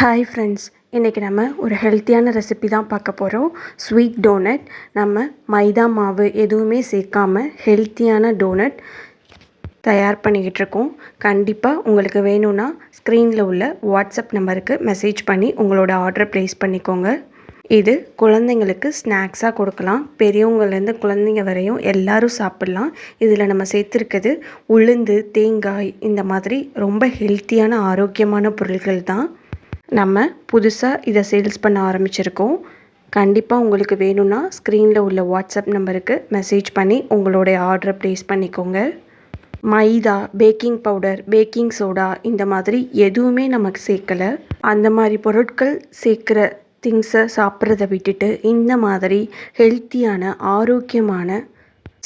Hi friends, இன்றைக்கி நம்ம ஒரு ஹெல்த்தியான ரெசிபி தான் பார்க்க போகிறோம். Sweet donut. நம்ம மைதா மாவு எதுவுமே சேர்க்காமல் ஹெல்த்தியான டோனட் தயார் பண்ணிக்கிட்டு இருக்கோம். கண்டிப்பாக உங்களுக்கு வேணும்னா ஸ்க்ரீனில் உள்ள வாட்ஸ்அப் நம்பருக்கு மெசேஜ் பண்ணி உங்களோட ஆர்டரை ப்ளேஸ் பண்ணிக்கோங்க. இது குழந்தைங்களுக்கு ஸ்நாக்ஸாக கொடுக்கலாம். பெரியவங்கலேருந்து குழந்தைங்க வரையும் எல்லோரும் சாப்பிட்லாம். இதில் நம்ம சேர்த்துருக்கிறது உளுந்து, தேங்காய், இந்த மாதிரி ரொம்ப ஹெல்த்தியான ஆரோக்கியமான பொருட்கள் தான். நம்ம புதுசாக இதை சேல்ஸ் பண்ண ஆரம்பிச்சிருக்கோம். கண்டிப்பாக உங்களுக்கு வேணும்னா ஸ்க்ரீனில் உள்ள வாட்ஸ்அப் நம்பருக்கு மெசேஜ் பண்ணி உங்களுடைய ஆர்டரை ப்ளேஸ் பண்ணிக்கோங்க. மைதா, பேக்கிங் பவுடர், பேக்கிங் சோடா இந்த மாதிரி எதுவுமே நமக்கு சேர்க்கலை. அந்த மாதிரி பொருட்கள் சேர்க்குற திங்ஸை சாப்பிட்றத விட்டுட்டு இந்த மாதிரி ஹெல்த்தியான ஆரோக்கியமான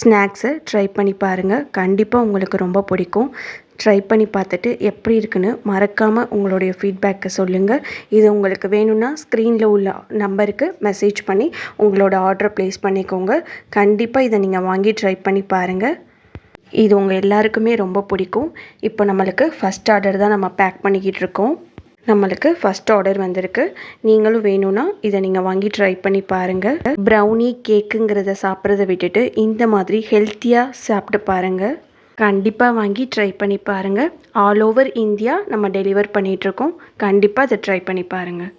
ஸ்நாக்ஸை ட்ரை பண்ணி பாருங்கள். கண்டிப்பாக உங்களுக்கு ரொம்ப பிடிக்கும். ட்ரை பண்ணி பார்த்துட்டு எப்படி இருக்குன்னு மறக்காமல் உங்களுடைய ஃபீட்பேக்கை சொல்லுங்கள். இது உங்களுக்கு வேணும்னா ஸ்க்ரீனில் உள்ள நம்பருக்கு மெசேஜ் பண்ணி உங்களோட ஆர்டரை ப்ளேஸ் பண்ணிக்கோங்க. கண்டிப்பாக இதை நீங்கள் வாங்கி ட்ரை பண்ணி பாருங்கள். இது உங்கள் எல்லாருக்குமே ரொம்ப பிடிக்கும். இப்போ நம்மளுக்கு ஃபஸ்ட் ஆர்டர் தான் நம்ம பேக் பண்ணிக்கிட்டு இருக்கோம். நம்மளுக்கு ஃபஸ்ட் ஆர்டர் வந்திருக்கு. நீங்களும் வேணும்னா இதை நீங்கள் வாங்கி ட்ரை பண்ணி பாருங்கள். ப்ரௌனி, கேக்குங்கிறத சாப்பிட்றத விட்டுட்டு இந்த மாதிரி ஹெல்த்தியாக சாப்பிட்டு பாருங்கள். கண்டிப்பாக வாங்கி ட்ரை பண்ணி பாருங்கள். ஆல் ஓவர் இந்தியா நம்ம டெலிவர் பண்ணிகிட்ருக்கோம். கண்டிப்பாக அதை ட்ரை பண்ணி பாருங்கள்.